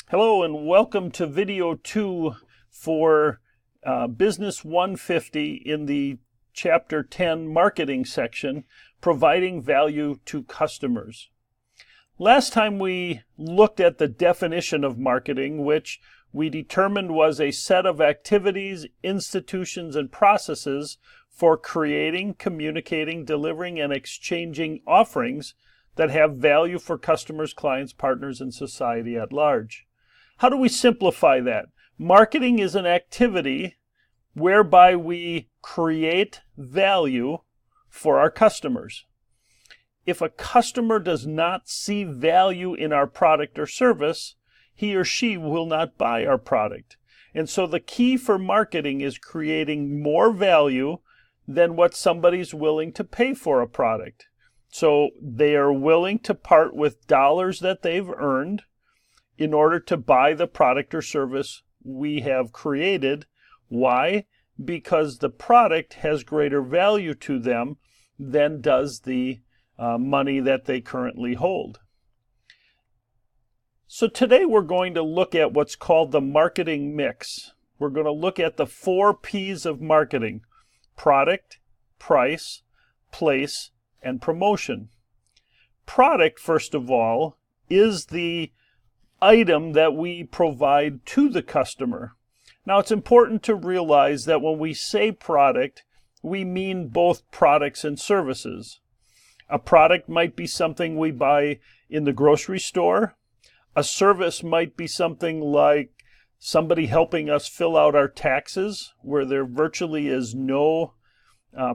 Hello and welcome to video 2 for Business 150 in the Chapter 10 Marketing section, Providing Value to Customers. Last time we looked at the definition of marketing, which we determined was a set of activities, institutions, and processes for creating, communicating, delivering, and exchanging offerings that have value for customers, clients, partners, and society at large. How do we simplify that? Marketing is an activity whereby we create value for our customers. If a customer does not see value in our product or service, he or she will not buy our product. And so the key for marketing is creating more value than what somebody's willing to pay for a product. So they are willing to part with dollars that they've earned in order to buy the product or service we have created. Why? Because the product has greater value to them than does the money that they currently hold. So today we're going to look at what's called the marketing mix. We're going to look at the 4 P's of marketing: product, price, place, and promotion. Product, first of all, is the item that we provide to the customer. Now, it's important to realize that when we say product, we mean both products and services. A product might be something we buy in the grocery store. A service might be something like somebody helping us fill out our taxes, where there virtually is no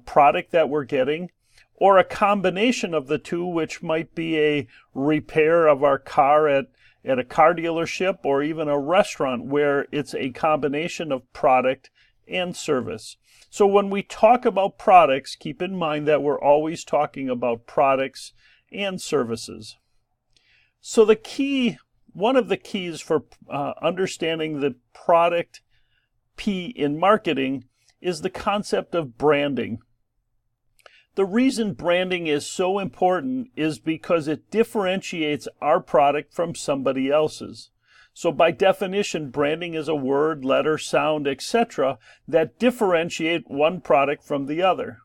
product that we're getting. Or a combination of the two, which might be a repair of our car at a car dealership, or even a restaurant where it's a combination of product and service. So when we talk about products, keep in mind that we're always talking about products and services. So one of the keys for understanding the product P in marketing is the concept of branding. The reason branding is so important is because it differentiates our product from somebody else's. So by definition, branding is a word, letter, sound, etc. that differentiate one product from the other.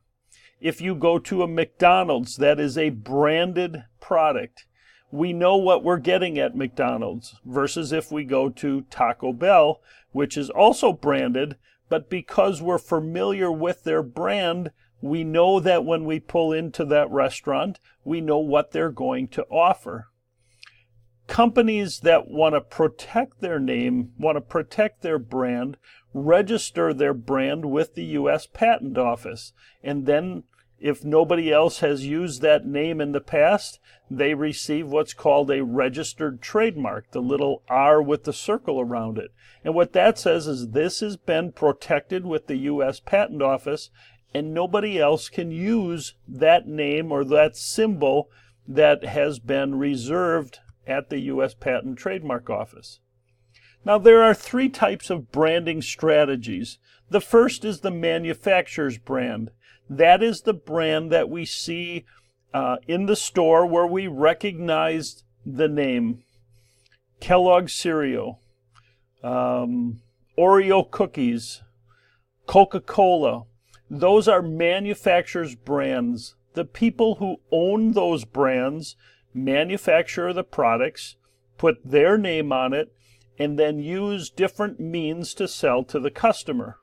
If you go to a McDonald's, that is a branded product. We know what we're getting at McDonald's versus if we go to Taco Bell, which is also branded, but because we're familiar with their brand, we know that when we pull into that restaurant, we know what they're going to offer. Companies that want to protect their name, want to protect their brand, register their brand with the U.S. Patent Office. And then if nobody else has used that name in the past, they receive what's called a registered trademark, the little R with the circle around it. And what that says is this has been protected with the U.S. Patent Office, and nobody else can use that name or that symbol that has been reserved at the U.S. Patent and Trademark Office. Now, there are 3 types of branding strategies. The first is the manufacturer's brand. That is the brand that we see in the store where we recognize the name. Kellogg's cereal, Oreo cookies, Coca-Cola. Those are manufacturers' brands. The people who own those brands manufacture the products, put their name on it, and then use different means to sell to the customer.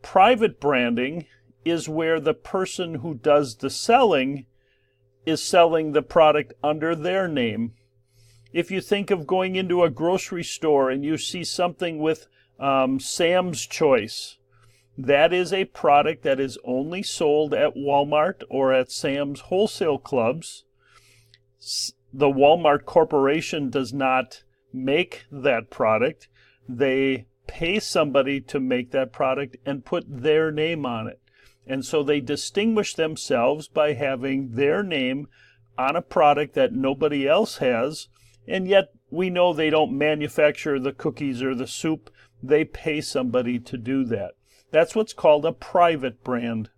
Private branding is where the person who does the selling is selling the product under their name. If you think of going into a grocery store and you see something with Sam's Choice, that is a product that is only sold at Walmart or at Sam's wholesale clubs. The Walmart Corporation does not make that product. They pay somebody to make that product and put their name on it. And so they distinguish themselves by having their name on a product that nobody else has. And yet we know they don't manufacture the cookies or the soup. They pay somebody to do that. That's what's called a private brand.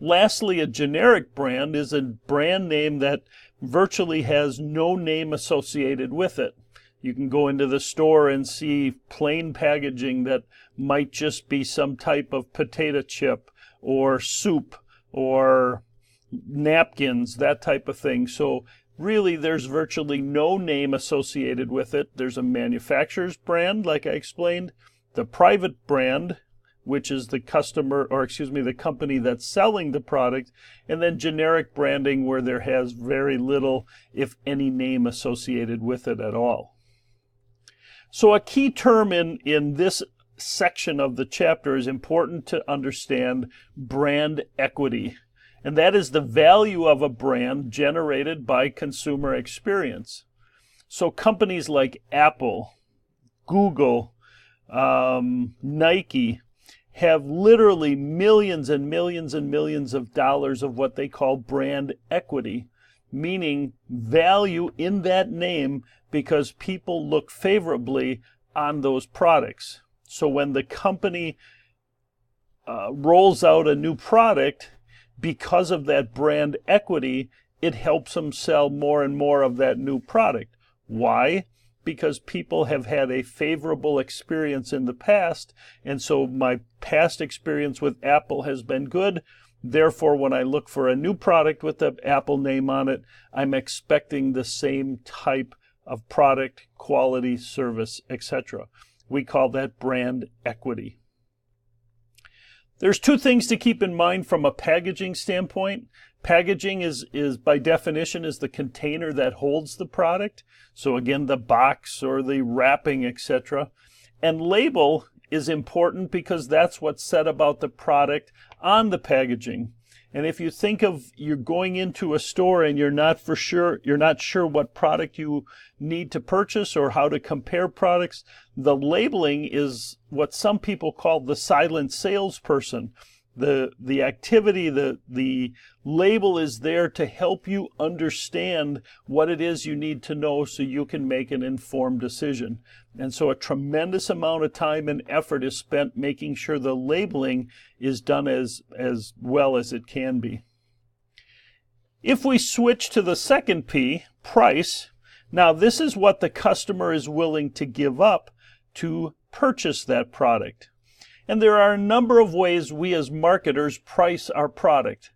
Lastly, a generic brand is a brand name that virtually has no name associated with it. You can go into the store and see plain packaging that might just be some type of potato chip or soup or napkins, that type of thing. So really, there's virtually no name associated with it. There's a manufacturer's brand, like I explained, the private brand, which is the customer, or excuse me, the company that's selling the product, and then generic branding where there has very little, if any, name associated with it at all. So a key term in this section of the chapter is important to understand: brand equity. And that is the value of a brand generated by consumer experience. So companies like Apple, Google, Nike have literally millions and millions and millions of dollars of what they call brand equity, meaning value in that name because people look favorably on those products. So when the company rolls out a new product, because of that brand equity, it helps them sell more and more of that new product. Why? Because people have had a favorable experience in the past, and so my past experience with Apple has been good. Therefore, when I look for a new product with the Apple name on it, I'm expecting the same type of product, quality, service, etc. We call that brand equity. There's two things to keep in mind from a packaging standpoint. Packaging is by definition is the container that holds the product. So again, the box or the wrapping, etc. And label is important because that's what's said about the product on the packaging. And if you think of you're going into a store and you're not sure what product you need to purchase or how to compare products, the labeling is what some people call the silent salesperson. The activity, the label is there to help you understand what it is you need to know so you can make an informed decision. And so a tremendous amount of time and effort is spent making sure the labeling is done as well as it can be. If we switch to the second P, price, now this is what the customer is willing to give up to purchase that product. And there are a number of ways we as marketers price our product.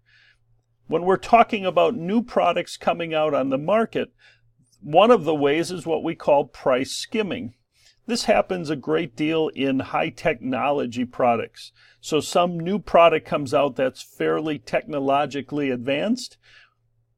When we're talking about new products coming out on the market, one of the ways is what we call price skimming. This happens a great deal in high technology products. So some new product comes out that's fairly technologically advanced.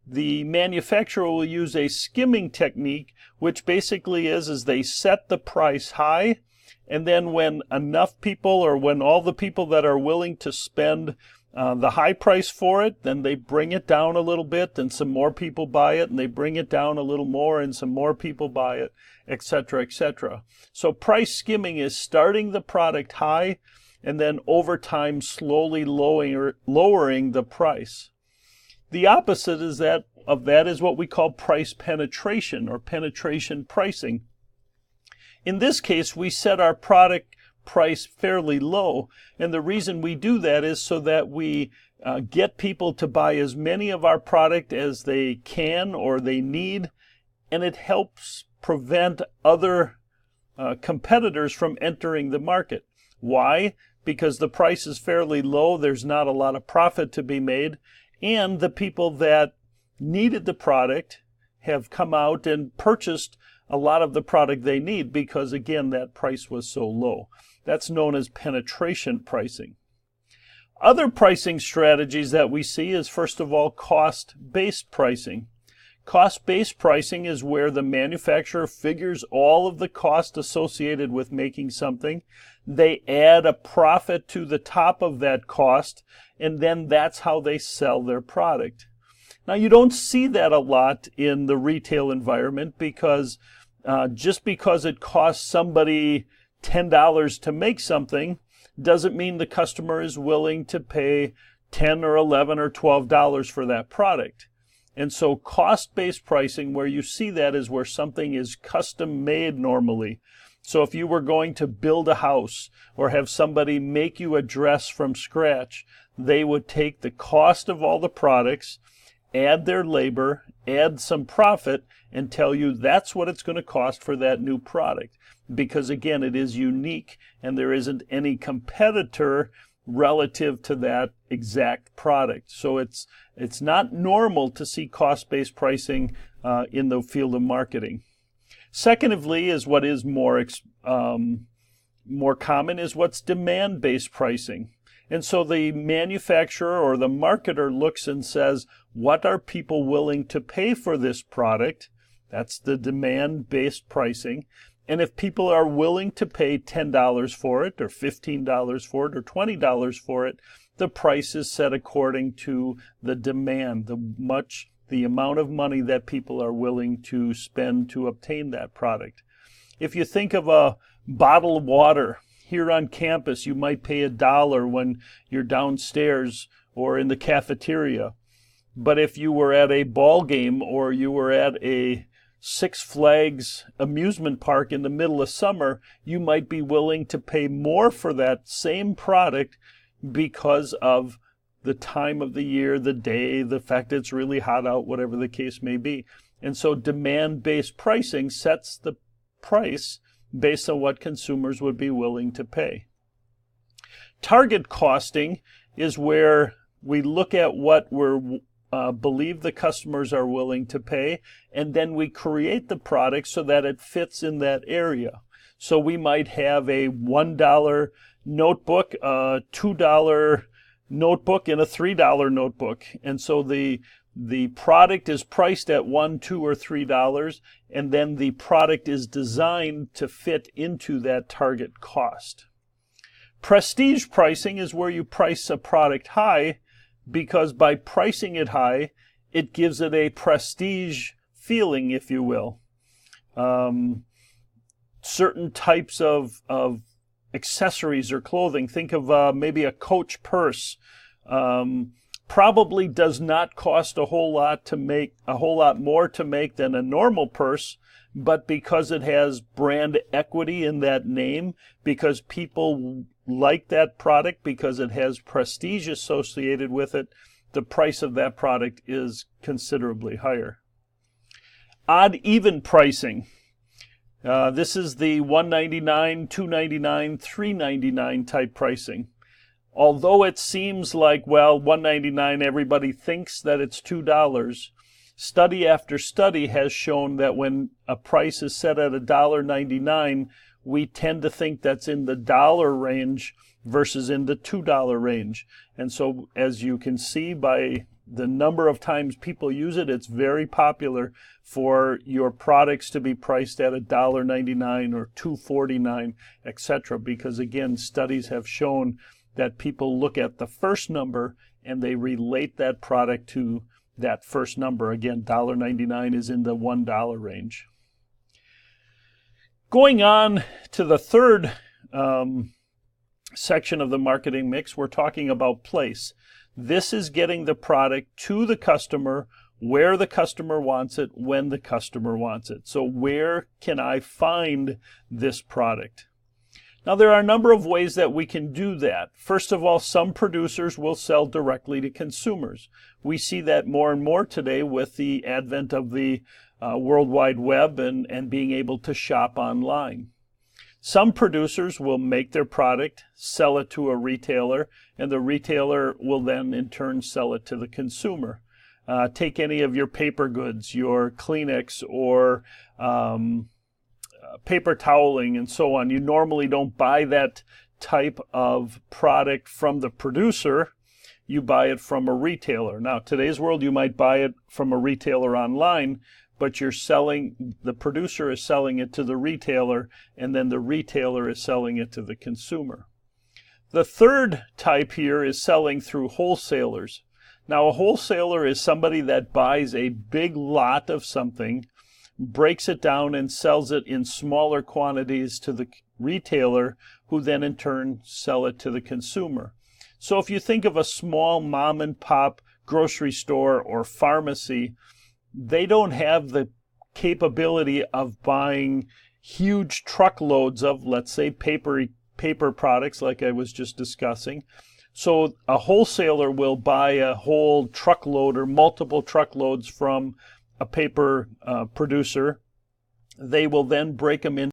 The manufacturer will use a skimming technique, which basically is they set the price high, and then when enough people, or when all the people that are willing to spend the high price for it, then they bring it down a little bit and some more people buy it, and they bring it down a little more and some more people buy it, etc., etc. So price skimming is starting the product high and then over time slowly lowering the price. The opposite of that is what we call price penetration or penetration pricing. In this case, we set our product price fairly low, and the reason we do that is so that we get people to buy as many of our product as they can or they need, and it helps prevent other competitors from entering the market. Why? Because the price is fairly low, there's not a lot of profit to be made, and the people that needed the product have come out and purchased a lot of the product they need because, again, that price was so low. That's known as penetration pricing. Other pricing strategies that we see is, first of all, cost-based pricing. Cost-based pricing is where the manufacturer figures all of the cost associated with making something. They add a profit to the top of that cost, and then that's how they sell their product. Now, you don't see that a lot in the retail environment because just because it costs somebody $10 to make something doesn't mean the customer is willing to pay $10 or $11 or $12 for that product. And so cost-based pricing, where you see that, is where something is custom made normally. So if you were going to build a house or have somebody make you a dress from scratch, they would take the cost of all the products, add their labor, add some profit, and tell you that's what it's going to cost for that new product. Because again, it is unique and there isn't any competitor relative to that exact product. So it's not normal to see cost-based pricing in the field of marketing. Secondly, is what is more common is what's demand-based pricing. And so the manufacturer or the marketer looks and says, what are people willing to pay for this product? That's the demand-based pricing. And if people are willing to pay $10 for it, or $15 for it, or $20 for it, the price is set according to the demand, the amount of money that people are willing to spend to obtain that product. If you think of a bottle of water, here on campus, you might pay $1 when you're downstairs or in the cafeteria. But if you were at a ball game or you were at a Six Flags amusement park in the middle of summer, you might be willing to pay more for that same product because of the time of the year, the day, the fact that it's really hot out, whatever the case may be. And so demand-based pricing sets the price based on what consumers would be willing to pay. Target costing is where we look at what we believe the customers are willing to pay, and then we create the product so that it fits in that area. So we might have a $1 notebook, a $2 notebook, and a $3 notebook. And so the product is priced at $1, $2, or $3, and then the product is designed to fit into that target cost. Prestige pricing is where you price a product high, because by pricing it high, it gives it a prestige feeling, if you will. Certain types of accessories or clothing, think of maybe a Coach purse, probably does not cost a whole lot more to make than a normal purse, but because it has brand equity in that name, because people like that product, because it has prestige associated with it, the price of that product is considerably higher. Odd-even pricing. This is the $1.99, $2.99, $3.99 type pricing. Although it seems like, well, $1.99, everybody thinks that it's $2, study after study has shown that when a price is set at $1.99, we tend to think that's in the dollar range versus in the $2 range. And so as you can see by the number of times people use it, it's very popular for your products to be priced at $1.99 or $2.49, etc. Because again, studies have shown that people look at the first number and they relate that product to that first number. Again, $1.99 is in the $1 range. Going on to the third section of the marketing mix, we're talking about place. This is getting the product to the customer where the customer wants it, when the customer wants it. So where can I find this product? Now, there are a number of ways that we can do that. First of all, some producers will sell directly to consumers. We see that more and more today with the advent of the World Wide Web and being able to shop online. Some producers will make their product, sell it to a retailer, and the retailer will then in turn sell it to the consumer. Take any of your paper goods, your Kleenex or paper toweling and so on. You normally don't buy that type of product from the producer. You buy it from a retailer. Now, today's world, you might buy it from a retailer online, but the producer is selling it to the retailer, and then the retailer is selling it to the consumer. The third type here is selling through wholesalers. Now, a wholesaler is somebody that buys a big lot of something, breaks it down and sells it in smaller quantities to the retailer, who then in turn sell it to the consumer. So if you think of a small mom and pop grocery store or pharmacy, they don't have the capability of buying huge truckloads of, let's say, paper products like I was just discussing. So a wholesaler will buy a whole truckload or multiple truckloads from a paper producer. They will then break them into